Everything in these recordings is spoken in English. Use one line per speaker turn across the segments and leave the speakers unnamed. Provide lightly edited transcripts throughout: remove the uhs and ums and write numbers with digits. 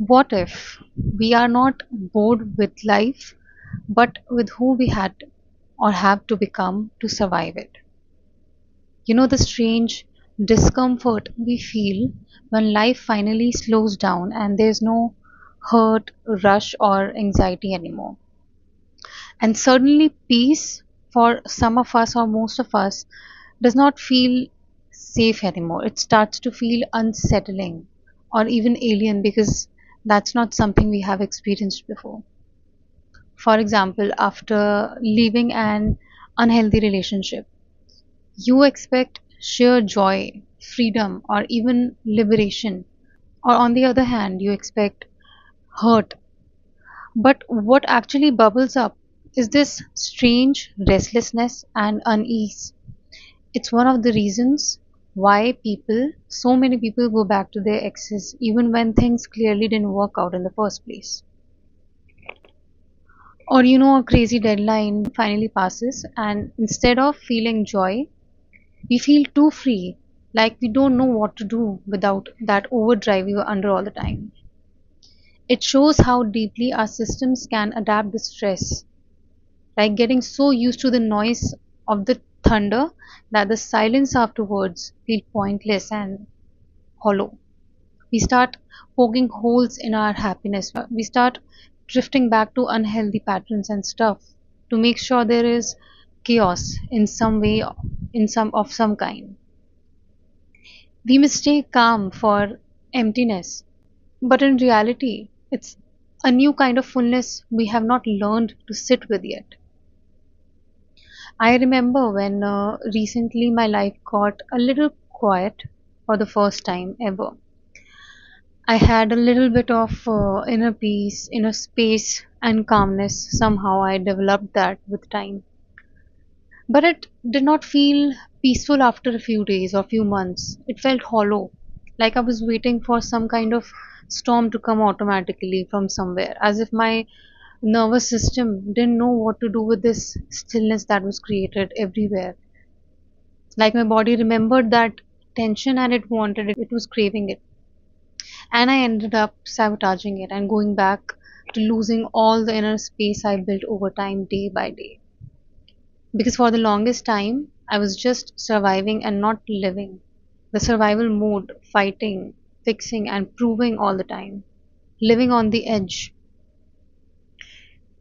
What if we are not bored with life, but with who we had or have to become to survive it? The strange discomfort we feel when life finally slows down and there's no hurt, rush, or anxiety anymore. And suddenly, peace for some of us or most of us does not feel safe anymore. It starts to feel unsettling or even alien because that's not something we have experienced before. For example, after leaving an unhealthy relationship, you expect sheer joy, freedom, or even liberation. Or on the other hand, you expect hurt. But what actually bubbles up is this strange restlessness and unease. It's one of the reasons why so many people go back to their exes even when things clearly didn't work out in the first place. Or a crazy deadline finally passes, and instead of feeling joy, we feel too free, like we don't know what to do without that overdrive we were under all the time. It shows how deeply our systems can adapt to stress, like getting so used to the noise of the thunder that the silence afterwards feel pointless and hollow. We start poking holes in our happiness. We start drifting back to unhealthy patterns and stuff to make sure there is chaos in some way, in some kind. We mistake calm for emptiness, but in reality, it's a new kind of fullness we have not learned to sit with yet. I remember when recently my life got a little quiet for the first time ever. I had a little bit of inner peace, inner space, and calmness. Somehow I developed that with time. But it did not feel peaceful after a few days or few months. It felt hollow, like I was waiting for some kind of storm to come automatically from somewhere, as if my nervous system didn't know what to do with this stillness that was created everywhere. Like my body remembered that tension and it wanted it, it was craving it. And I ended up sabotaging it and going back to losing all the inner space I built over time, day by day. Because for the longest time, I was just surviving and not living. The survival mode, fighting, fixing, and proving all the time, living on the edge.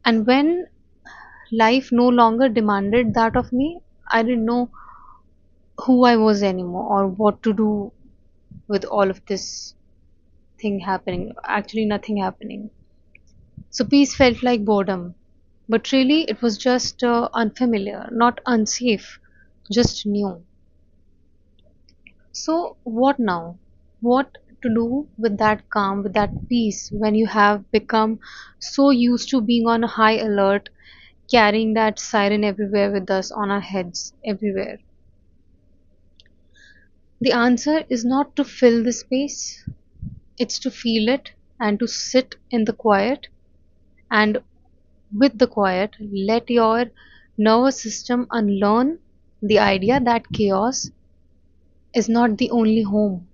And when life no longer demanded that of me, I didn't know who I was anymore or what to do with all of this thing happening. Actually, nothing happening. So peace felt like boredom. But really, it was just unfamiliar, not unsafe, just new. So, what now? What to do with that calm, with that peace when you have become so used to being on a high alert, carrying that siren everywhere with us on our heads, everywhere? The answer is not to fill the space, it's to feel it and to sit in the quiet, and with the quiet, let your nervous system unlearn the idea that chaos is not the only home.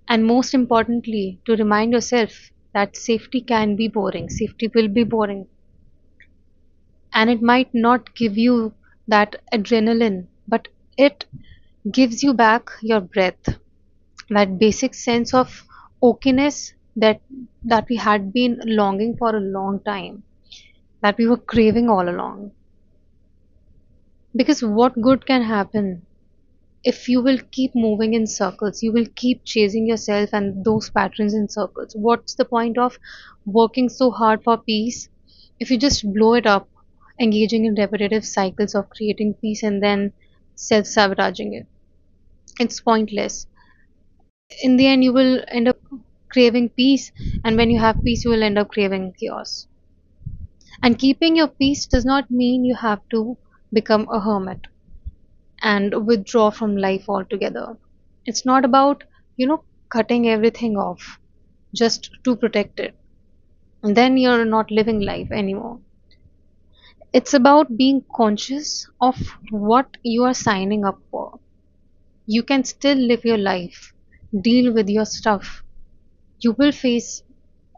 And most importantly, to remind yourself that safety can be boring, safety will be boring, and it might not give you that adrenaline, but it gives you back your breath, that basic sense of okayness that we had been longing for a long time, that we were craving all along. Because what good can happen if you will keep moving in circles, you will keep chasing yourself and those patterns in circles? What's the point of working so hard for peace if you just blow it up, engaging in repetitive cycles of creating peace and then self sabotaging it? It's pointless. In the end, you will end up craving peace, and when you have peace, you will end up craving chaos. And keeping your peace does not mean you have to become a hermit and withdraw from life altogether. It's not about, cutting everything off just to protect it. And then you're not living life anymore. It's about being conscious of what you are signing up for. You can still live your life, deal with your stuff. You will face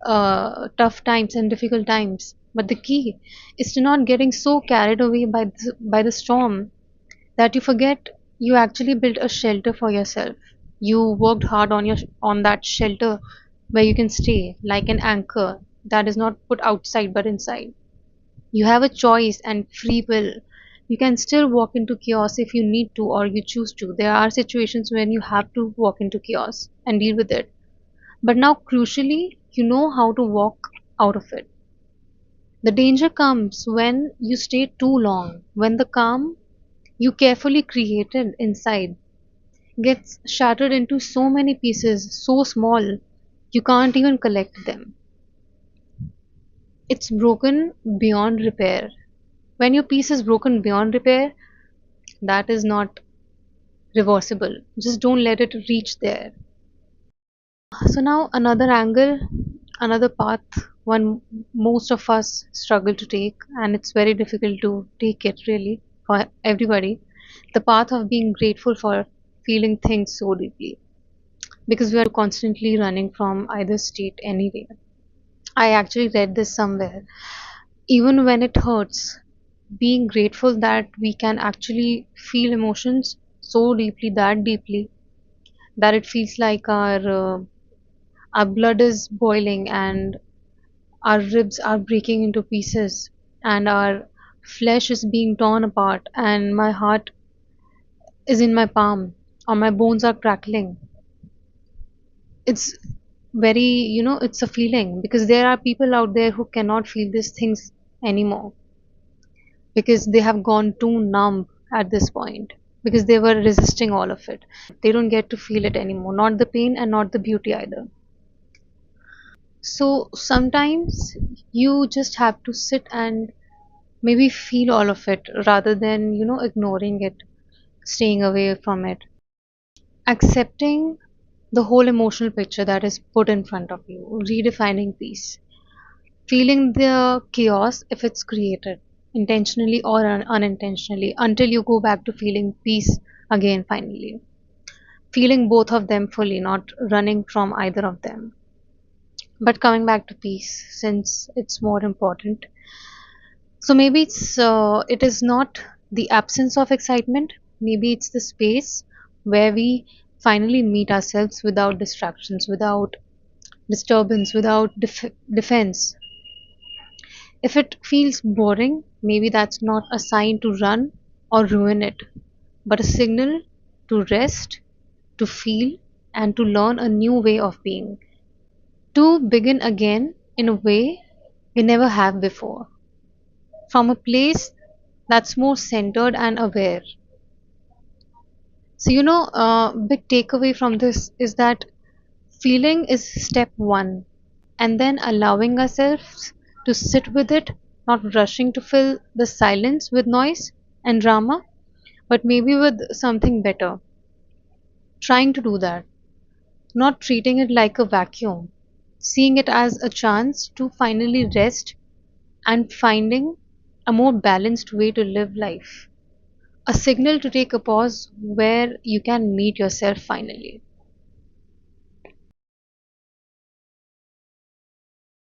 tough times and difficult times. But the key is to not getting so carried away by the storm that you forget you actually built a shelter for yourself. You worked hard on that shelter where you can stay like an anchor that is not put outside but inside. You have a choice and free will. You can still walk into chaos if you need to or you choose to. There are situations when you have to walk into chaos and deal with it. But now, crucially, you know how to walk out of it. The danger comes when you stay too long, when the calm you carefully created inside gets shattered into so many pieces, so small you can't even collect them. It's broken beyond repair. When your piece is broken beyond repair, that is not reversible. Just don't let it reach there. So, now another angle, another path, one most of us struggle to take, and it's very difficult to take it really for everybody. The path of being grateful for feeling things so deeply because we are constantly running from either state anyway. I actually read this somewhere. Even when it hurts, being grateful that we can actually feel emotions so deeply, that deeply, that it feels like our blood is boiling and our ribs are breaking into pieces and our flesh is being torn apart and my heart is in my palm or my bones are crackling. It's very, it's a feeling because there are people out there who cannot feel these things anymore because they have gone too numb at this point because they were resisting all of it. They don't get to feel it anymore, not the pain and not the beauty either. So sometimes you just have to sit and maybe feel all of it rather than, ignoring it, staying away from it, accepting the whole emotional picture that is put in front of you, redefining peace, feeling the chaos if it's created intentionally or unintentionally until you go back to feeling peace again finally. Feeling both of them fully, not running from either of them. But coming back to peace, since it's more important. So maybe it is not the absence of excitement, maybe it's the space where we finally meet ourselves without distractions, without disturbance, without defense. If it feels boring, maybe that's not a sign to run or ruin it, but a signal to rest, to feel, and to learn a new way of being, to begin again in a way we never have before, from a place that's more centered and aware. So, big takeaway from this is that feeling is step one, and then allowing ourselves to sit with it, not rushing to fill the silence with noise and drama, but maybe with something better. Trying to do that, not treating it like a vacuum, seeing it as a chance to finally rest and finding a more balanced way to live life. A signal to take a pause where you can meet yourself finally.